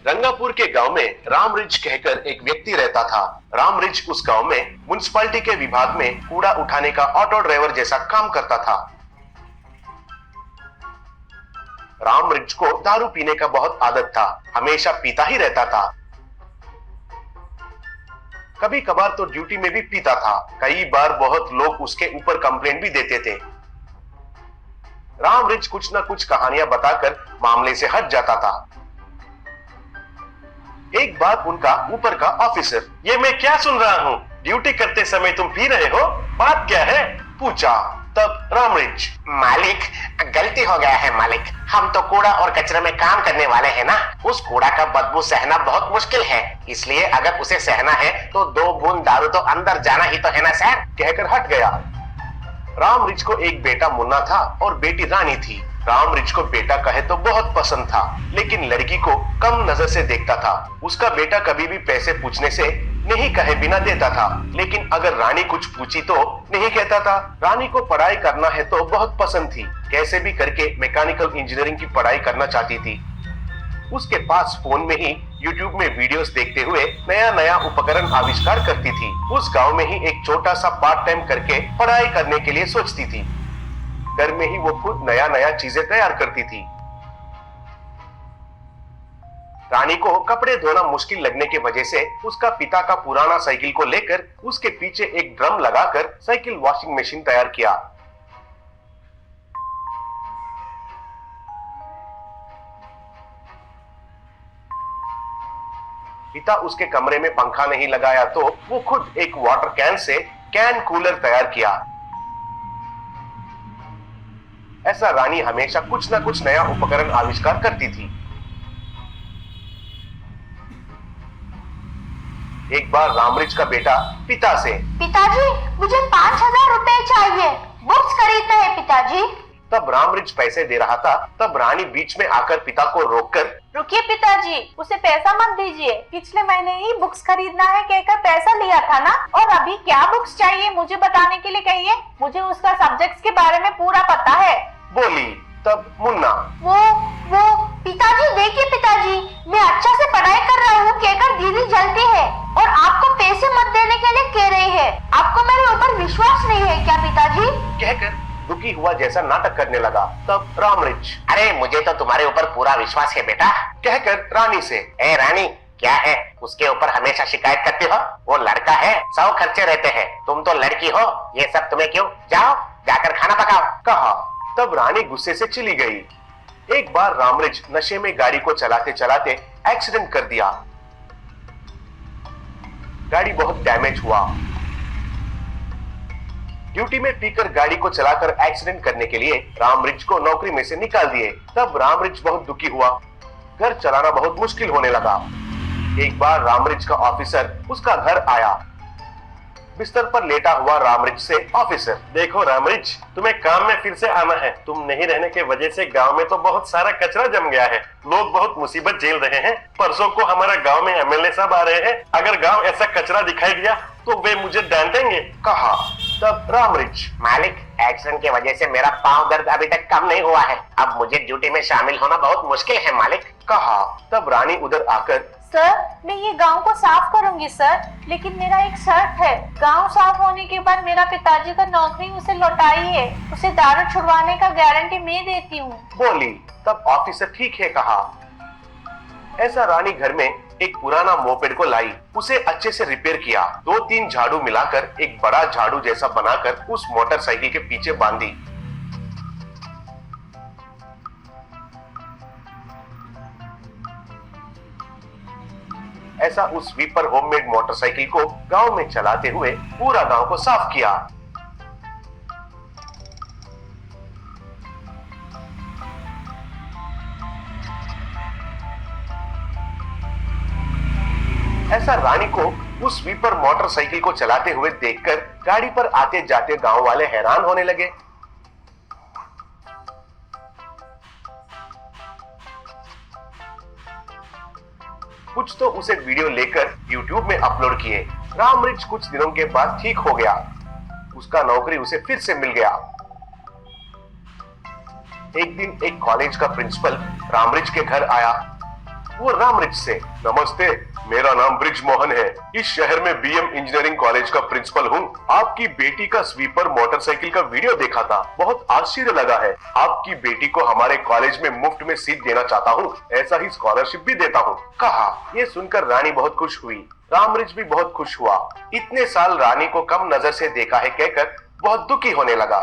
रंगापुर के गांव में राम रिज कहकर एक व्यक्ति रहता था। राम रिज उस गांव में म्युनिसिपैलिटी के विभाग में कूड़ा उठाने का ऑटो ड्राइवर जैसा काम करता था। राम रिज को दारू पीने का बहुत आदत था, हमेशा पीता ही रहता था। कभी कभार तो ड्यूटी में भी पीता था। कई बार बहुत लोग उसके ऊपर कंप्लेंट भी देते थे। राम रिज कुछ न कुछ कहानियां बताकर मामले से हट जाता था। एक बार उनका ऊपर का ऑफिसर, ये मैं क्या सुन रहा हूँ, ड्यूटी करते समय तुम पी रहे हो, बात क्या है, पूछा। तब राम रिज, मालिक गलती हो गया है मालिक, हम तो कूड़ा और कचरे में काम करने वाले हैं ना, उस कूड़ा का बदबू सहना बहुत मुश्किल है, इसलिए अगर उसे सहना है तो 2 बूंद दारू तो अंदर जाना ही तो है ना सर, कहकर हट गया। राम रिज को एक बेटा मुन्ना था और बेटी रानी थी। राम रिज को बेटा कहे तो बहुत पसंद था, लेकिन लड़की को कम नजर से देखता था। उसका बेटा कभी भी पैसे पूछने से नहीं कहे बिना देता था, लेकिन अगर रानी कुछ पूछी तो नहीं कहता था। रानी को पढ़ाई करना है तो बहुत पसंद थी, कैसे भी करके मैकेनिकल इंजीनियरिंग की पढ़ाई करना चाहती थी। उसके पास फोन में ही YouTube में वीडियोस देखते हुए नया नया उपकरण आविष्कार करती थी। उस गांव में ही एक छोटा सा पार्ट टाइम करके पढ़ाई करने के लिए सोचती थी। घर में ही वो खुद नया नया चीजें तैयार करती थी। रानी को कपड़े धोना मुश्किल लगने की वजह से उसका पिता का पुराना साइकिल को लेकर उसके पीछे एक ड्रम लगाकर साइकिल वॉशिंग मशीन तैयार किया। पिता उसके कमरे में पंखा नहीं लगाया तो वो खुद एक water can say can cooler तैयार किया। ऐसा रानी हमेशा कुछ न कुछ नया उपकरण आविष्कार करती थी। एक बार रामरिज का बेटा पिता से, पिताजी मुझे 5,000 रुपए चाहिए, बुक्स खरीदना है पिताजी। तब रामरिज पैसे दे रहा था, तब रानी बीच में आकर पिता को रोककर, रुकिए पिताजी, उसे पैसा मत दीजिए, पिछले महीने ही बुक्स खरीदना है कहकर पैसा लिया था ना, और अभी क्या बुक्स चाहिए मुझे बताने के लिए कहिए, मुझे उसका सब्जेक्ट्स के बारे में पूरा पता है, बोली। तब मुन्ना, वो पिताजी देखिए पिताजी, मैं अच्छा से पढ़ाई कर रहा हूँ कहकर दीदी जलती है और आपको पैसे मत देने के लिए कह रही है, आपको मेरे ऊपर विश्वास नहीं है क्या पिताजी, कहकर दुखी हुआ जैसा नाटक करने लगा। तब रामरिज, अरे मुझे तो तुम्हारे ऊपर पूरा विश्वास है बेटा, कहकर रानी से, ए रानी क्या है, उसके ऊपर हमेशा शिकायत करती हो, वो लड़का है, 100 खर्चे रहते हैं, तुम तो लड़की हो, ये सब तुम्हें क्यों, जाओ जाकर खाना पकाओ, कहा। तब रानी गुस्से से चली गई। एक बार रामरिज नशे में गाड़ी को चलाते चलाते एक्सीडेंट कर दिया। गाड़ी बहुत डैमेज हुआ। ड्यूटी में पीकर गाड़ी को चलाकर एक्सीडेंट करने के लिए रामरिज को नौकरी में से निकाल दिए। तब रामरिज बहुत दुखी हुआ, घर चलाना बहुत मुश्किल होने लगा। एक बार रामरिज का ऑफिसर उसका घर आया। बिस्तर पर लेटा हुआ रामरिज से ऑफिसर, देखो रामरिज, तुम्हें काम में फिर से आना है, तुम नहीं रहने के वजह से गांव में तो बहुत सारा कचरा जम गया है, लोग बहुत मुसीबत झेल रहे हैं, परसों को हमारा गांव में एमएलए साहब आ रहे हैं, अगर गांव ऐसा कचरा दिखाई दिया तो वे मुझे डांटेंगे, कहा। तब रामरिज, मालिक एक्सीडेंट की वजह से मेरा पांव दर्द अभी तक कम नहीं हुआ है, अब मुझे ड्यूटी में शामिल होना बहुत मुश्किल है मालिक, कहा। तब रानी उधर आकर, सर मैं ये गांव को साफ करूंगी सर, लेकिन मेरा एक शर्त है, गांव साफ होने के बाद मेरा पिताजी का नौकरी उसे लौटाई है, उसे दारू छुड़वाने का गारंटी मैं देती हूँ, बोली। तब ऑफिसर, ठीक है, कहा। ऐसा रानी घर में एक पुराना मोपेड को लाई, उसे अच्छे से रिपेयर किया, 2-3 झाड़ू मिलाकर एक बड़ा झाड़ू जैसा बनाकर उस मोटरसाइकिल के पीछे बांधी। ऐसा उस स्वीपर होममेड मोटरसाइकिल को गांव में चलाते हुए पूरा गांव को साफ किया। ऐसा रानी को उस स्वीपर मोटरसाइकिल को चलाते हुए देखकर गाड़ी पर आते जाते गांव वाले हैरान होने लगे। कुछ तो उसे वीडियो लेकर YouTube में अपलोड किए। रामरिज कुछ दिनों के बाद ठीक हो गया, उसका नौकरी उसे फिर से मिल गया। एक दिन एक कॉलेज का प्रिंसिपल रामरिज के घर आया। वो रामरिच से। नमस्ते, मेरा नाम ब्रिज मोहन है। इस शहर में बीएम इंजीनियरिंग कॉलेज का प्रिंसिपल हूँ। आपकी बेटी का स्वीपर मोटरसाइकिल का वीडियो देखा था, बहुत आश्चर्य लगा है। आपकी बेटी को हमारे कॉलेज में मुफ्त में सीट देना चाहता हूँ, ऐसा ही स्कॉलरशिप भी देता हूँ, कहा। ये सुनकर रानी बहुत खुश हुई। रामरिच भी बहुत खुश हुआ। इतने साल रानी को कम नजर से देखा है कहकर बहुत दुखी होने लगा।